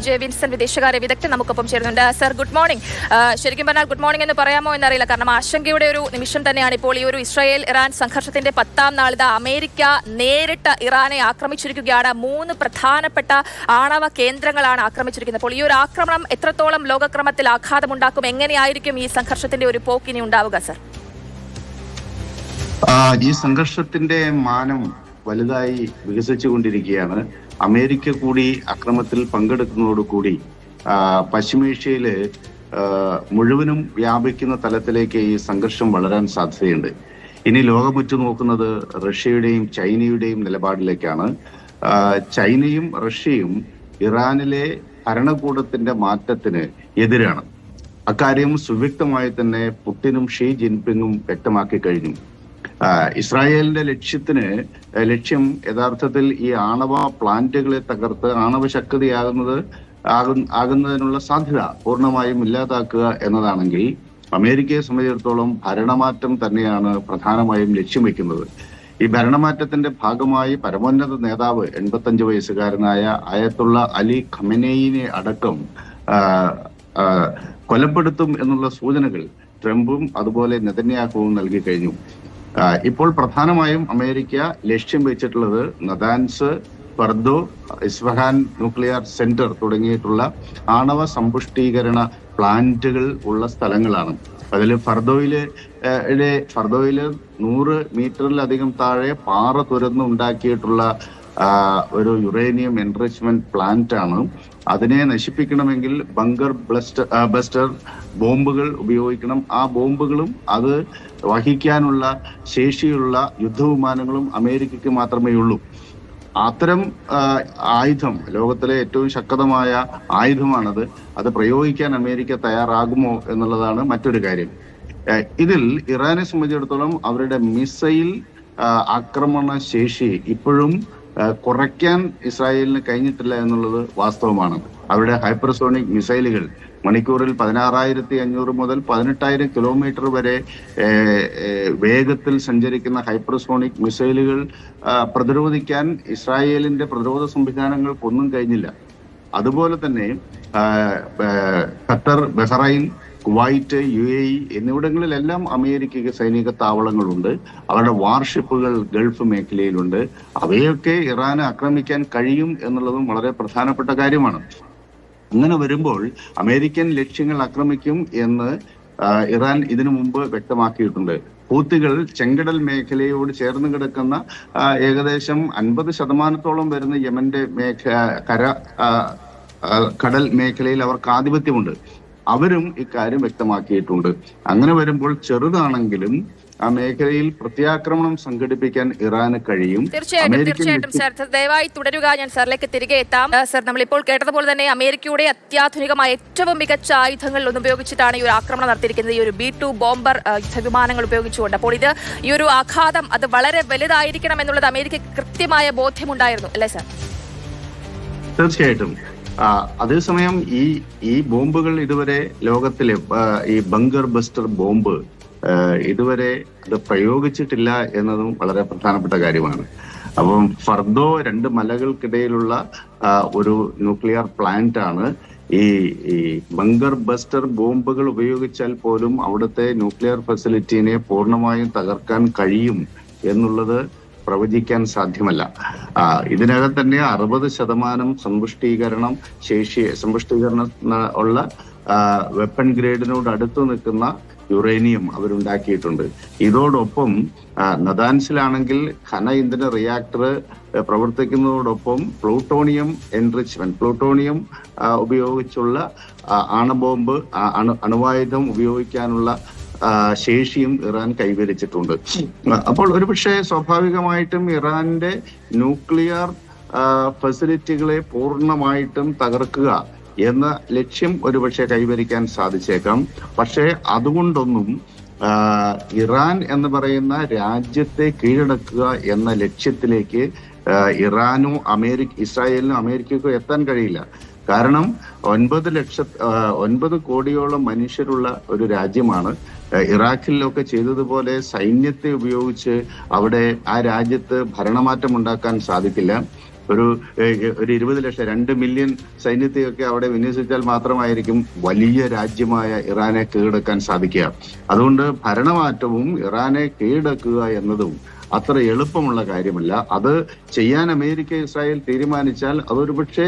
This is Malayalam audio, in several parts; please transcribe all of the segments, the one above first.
ജെ വിൻസൻ വിദേശകാര്യ വിദഗ്ധൻ നമുക്കൊപ്പം ചേരുന്നുണ്ട്. Sir, good morning. ശരിക്കും പറഞ്ഞാൽ ഗുഡ് മോർണിംഗ് എന്ന് പറയാമോ എന്നറിയില്ല, കാരണം ആശങ്കയുടെ ഒരു നിമിഷം തന്നെയാണ് ഇപ്പോൾ. ഈ ഒരു ഇസ്രായേൽ ഇറാൻ സംഘർഷത്തിന്റെ 10ാം നാളിത് അമേരിക്ക നേരിട്ട് ഇറാനെ ആക്രമിച്ചിരിക്കുകയാണ്. 3 പ്രധാനപ്പെട്ട ആണവ കേന്ദ്രങ്ങളാണ് ആക്രമിച്ചിരിക്കുന്നത്. അപ്പോൾ ഈ ഒരു ആക്രമണം എത്രത്തോളം ലോകക്രമത്തിൽ ആഘാതമുണ്ടാക്കും? എങ്ങനെയായിരിക്കും ഈ സംഘർഷത്തിന്റെ ഒരു പോക്കിനി ഉണ്ടാവുക, സർ? ഈ സംഘർഷത്തിന്റെ മാനം വലുതായി വികസിച്ചുകൊണ്ടിരിക്കുകയാണ്. അമേരിക്ക കൂടി അക്രമത്തിൽ പങ്കെടുക്കുന്നതോടുകൂടി പശ്ചിമേഷ്യയില് മുഴുവനും വ്യാപിക്കുന്ന തലത്തിലേക്ക് ഈ സംഘർഷം വളരാൻ സാധ്യതയുണ്ട്. ഇനി ലോകം ഉറ്റുനോക്കുന്നത് റഷ്യയുടെയും ചൈനയുടെയും നിലപാടിലേക്കാണ്. ചൈനയും റഷ്യയും ഇറാനിലെ ഭരണകൂടത്തിന്റെ മാറ്റത്തിന് എതിരാണ്. അക്കാര്യം സുവ്യക്തമായി തന്നെ പുടിനും ഷീ ജിൻപിങ്ങും വ്യക്തമാക്കി കഴിഞ്ഞു. ഇസ്രായേലിന്റെ ലക്ഷ്യം യഥാർത്ഥത്തിൽ ഈ ആണവ പ്ലാന്റുകളെ തകർത്ത് ആണവ ശക്തിയാകുന്നതിനുള്ള സാധ്യത പൂർണ്ണമായും ഇല്ലാതാക്കുക എന്നതാണെങ്കിൽ, അമേരിക്കയെ സംബന്ധിച്ചിടത്തോളം ഭരണമാറ്റം തന്നെയാണ് പ്രധാനമായും ലക്ഷ്യം വെക്കുന്നത്. ഈ ഭരണമാറ്റത്തിന്റെ ഭാഗമായി പരമോന്നത നേതാവ് 85 വയസ്സുകാരനായ അയത്തുള്ള അലി ഖമനേയിനെ അടക്കം കൊലപ്പെടുത്തും എന്നുള്ള സൂചനകൾ ട്രംപും അതുപോലെ നെതന്യാഹുവും നൽകി കഴിഞ്ഞു. ഇപ്പോൾ പ്രധാനമായും അമേരിക്ക ലക്ഷ്യം വെച്ചിട്ടുള്ളത് നദാൻസ്, ഫർദോ, ഇസ്ഫഹാൻ ന്യൂക്ലിയർ സെന്റർ തുടങ്ങിയിട്ടുള്ള ആണവ സമ്പുഷ്ടീകരണ പ്ലാന്റുകൾ ഉള്ള സ്ഥലങ്ങളാണ്. അതിൽ ഫർദോയില് 100 മീറ്ററിലധികം താഴെ പാറ തുരന്നുണ്ടാക്കിയിട്ടുള്ള ഒരു യുറേനിയം എൻറിച്ച്മെന്റ് പ്ലാന്റ് ആണ്. അതിനെ നശിപ്പിക്കണമെങ്കിൽ ബങ്കർ ബസ്റ്റർ ബോംബുകൾ ഉപയോഗിക്കണം. ആ ബോംബുകളും അത് വഹിക്കാനുള്ള ശേഷിയുള്ള യുദ്ധവിമാനങ്ങളും അമേരിക്കയ്ക്ക് മാത്രമേ ഉള്ളൂ. അത്തരം ആയുധം, ലോകത്തിലെ ഏറ്റവും ശക്തമായ ആയുധമാണത്. അത് പ്രയോഗിക്കാൻ അമേരിക്ക തയ്യാറാകുമോ എന്നുള്ളതാണ് മറ്റൊരു കാര്യം. ഇതിൽ ഇറാനെ സംബന്ധിച്ചിടത്തോളം അവരുടെ മിസൈൽ ആക്രമണ ശേഷി ഇപ്പോഴും കുറയ്ക്കാൻ ഇസ്രായേലിന് കഴിഞ്ഞിട്ടില്ല എന്നുള്ളത് വാസ്തവമാണ്. അവരുടെ ഹൈപ്പർസോണിക് മിസൈലുകൾ മണിക്കൂറിൽ 16,500 മുതൽ 18,000 കിലോമീറ്റർ വരെ വേഗത്തിൽ സഞ്ചരിക്കുന്ന ഹൈപ്പർസോണിക് മിസൈലുകൾ പ്രതിരോധിക്കാൻ ഇസ്രായേലിന്റെ പ്രതിരോധ സംവിധാനങ്ങൾക്കൊന്നും കഴിഞ്ഞില്ല. അതുപോലെ തന്നെ ഖത്തർ, ബഹ്റൈൻ, കുവൈറ്റ്, UAE എന്നിവിടങ്ങളിലെല്ലാം അമേരിക്കയ്ക്ക് സൈനിക താവളങ്ങളുണ്ട്. അവരുടെ വാർഷിപ്പുകൾ ഗൾഫ് മേഖലയിലുണ്ട്. അവയൊക്കെ ഇറാനെ ആക്രമിക്കാൻ കഴിയും എന്നുള്ളതും വളരെ പ്രധാനപ്പെട്ട കാര്യമാണ്. അങ്ങനെ വരുമ്പോൾ അമേരിക്കൻ ലക്ഷ്യങ്ങൾ ആക്രമിക്കും എന്ന് ഇറാൻ ഇതിനു മുമ്പ് വ്യക്തമാക്കിയിട്ടുണ്ട്. ഹൂത്തികൾ ചെങ്കടൽ മേഖലയോട് ചേർന്ന് കിടക്കുന്ന ഏകദേശം 50% വരുന്ന യമന്റെ കടൽ മേഖലയിൽ അവർക്ക് ആധിപത്യമുണ്ട്. അവരും ഇക്കാര്യം വ്യക്തമാക്കിയിട്ടുണ്ട്. അങ്ങനെ വരുമ്പോൾ ചെറുതാണെങ്കിലും ആ മേഖലയിൽ പ്രത്യാക്രമണം സംഘടിപ്പിക്കാൻ ഇറാന് കഴിയും. തീർച്ചയായിട്ടും സർ, ദയവായി തുടരുക. ഞാൻ സാറിലേക്ക് തിരികെ എത്താം. സർ, നമ്മളിപ്പോൾ കേട്ടതുപോലെ തന്നെ അമേരിക്കയുടെ അത്യാധുനികമായ ഏറ്റവും മികച്ച ആയുധങ്ങൾ ഉപയോഗിച്ചിട്ടാണ് ഈ ഒരു ആക്രമണം നടത്തിയിരിക്കുന്നത്. ഈ ഒരു B-2 ബോംബർ യുദ്ധവിമാനങ്ങൾ ഉപയോഗിച്ചുകൊണ്ട്. അപ്പോൾ ഈ ഒരു ആഘാതം അത് വളരെ വലുതായിരിക്കണം എന്നുള്ളത് അമേരിക്കയ്ക്ക് കൃത്യമായ ബോധ്യമുണ്ടായിരുന്നു, അല്ലേ സർ? തീർച്ചയായിട്ടും. അതേസമയം ഈ ബോംബുകൾ ഇതുവരെ ലോകത്തിലെ ഈ ബങ്കർ ബസ്റ്റർ ബോംബ് ഇതുവരെ അത് പ്രയോഗിച്ചിട്ടില്ല എന്നതും വളരെ പ്രധാനപ്പെട്ട കാര്യമാണ്. അപ്പം ഫർദോ 2 മലകൾക്കിടയിലുള്ള ഒരു ന്യൂക്ലിയർ പ്ലാന്റ് ആണ്. ഈ ബങ്കർ ബസ്റ്റർ ബോംബുകൾ ഉപയോഗിച്ചാൽ പോലും അവിടുത്തെ ന്യൂക്ലിയർ ഫെസിലിറ്റിനെ പൂർണ്ണമായും തകർക്കാൻ കഴിയും എന്നുള്ളത് പ്രവചിക്കാൻ സാധ്യമല്ല. ഇതിനകം തന്നെ 60% സമ്പുഷ്ടീകരണം ഉള്ള വെപ്പൺ ഗ്രേഡിനോട് അടുത്ത് നിൽക്കുന്ന യുറേനിയം അവരുണ്ടാക്കിയിട്ടുണ്ട്. ഇതോടൊപ്പം നദാൻസിലാണെങ്കിൽ ഘന ഇന്ധന റിയാക്ടർ പ്രവർത്തിക്കുന്നതോടൊപ്പം പ്ലൂട്ടോണിയം പ്ലൂട്ടോണിയം ഉപയോഗിച്ചുള്ള അണുബോംബ് അണുവായുധം ഉപയോഗിക്കാനുള്ള ശേഷിയും ഇറാൻ കൈവരിച്ചിട്ടുണ്ട്. അപ്പോൾ ഒരുപക്ഷെ സ്വാഭാവികമായിട്ടും ഇറാന്റെ ന്യൂക്ലിയർ ഫെസിലിറ്റികളെ പൂർണ്ണമായിട്ടും തകർക്കുക എന്ന ലക്ഷ്യം ഒരുപക്ഷെ കൈവരിക്കാൻ സാധിച്ചേക്കാം. പക്ഷേ അതുകൊണ്ടൊന്നും ഇറാൻ എന്ന് പറയുന്ന രാജ്യത്തെ കീഴടക്കുക എന്ന ലക്ഷ്യത്തിലേക്ക് ഇസ്രായേലിനും അമേരിക്കയ്ക്കും എത്താൻ കഴിയില്ല. കാരണം 9 കോടിയോളം മനുഷ്യരുള്ള ഒരു രാജ്യമാണ്. ഇറാഖിലൊക്കെ ചെയ്തതുപോലെ സൈന്യത്തെ ഉപയോഗിച്ച് അവിടെ ആ രാജ്യത്ത് ഭരണമാറ്റം ഉണ്ടാക്കാൻ സാധിക്കില്ല. ഒരു 20 ലക്ഷം 2 മില്യൺ സൈന്യത്തെയൊക്കെ അവിടെ വിന്യസിച്ചാൽ മാത്രമായിരിക്കും വലിയ രാജ്യമായ ഇറാനെ കീഴടക്കാൻ സാധിക്കുക. അതുകൊണ്ട് ഭരണമാറ്റവും ഇറാനെ കീഴടക്കുക എന്നതും അത്ര എളുപ്പമുള്ള കാര്യമല്ല. അത് ചെയ്യാൻ അമേരിക്ക ഇസ്രായേൽ തീരുമാനിച്ചാൽ അതൊരു പക്ഷേ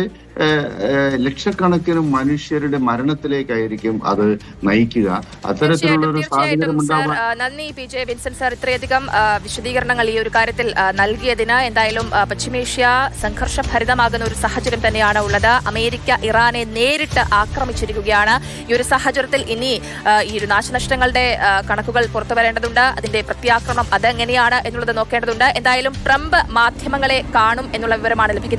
ലക്ഷക്കണക്കിന് മനുഷ്യരുടെ മരണത്തിലേക്കായിരിക്കും അത് നയിക്കുക. അത്തരത്തിലുള്ള ഒരു സാഹചര്യം ഉണ്ടാവാൻ നന്ദി പി ജെ വിൻസെന്റ് സാർ, ഇത്രയധികം വിശദീകരണങ്ങൾ ഈ ഒരു കാര്യത്തിൽ നൽകിയതിന്. എന്തായാലും പശ്ചിമേഷ്യ സംഘർഷഭരിതമാകുന്ന ഒരു സാഹചര്യം തന്നെയാണ് ഉള്ളത്. അമേരിക്ക ഇറാനെ നേരിട്ട് ആക്രമിച്ചിരിക്കുകയാണ്. ഈ ഒരു സാഹചര്യത്തിൽ ഇനി ഈ ഒരു നാശനഷ്ടങ്ങളുടെ കണക്കുകൾ പുറത്തു വരേണ്ടതുണ്ട്. അതിന്റെ പ്രത്യാക്രമണം അതെങ്ങനെയാണ് എന്നുള്ളത് നോക്കേണ്ടതുണ്ട്. എന്തായാലും ട്രംപ് മാധ്യമങ്ങളെ കാണും എന്നുള്ള വിവരമാണ് ലഭിക്കുന്നത്.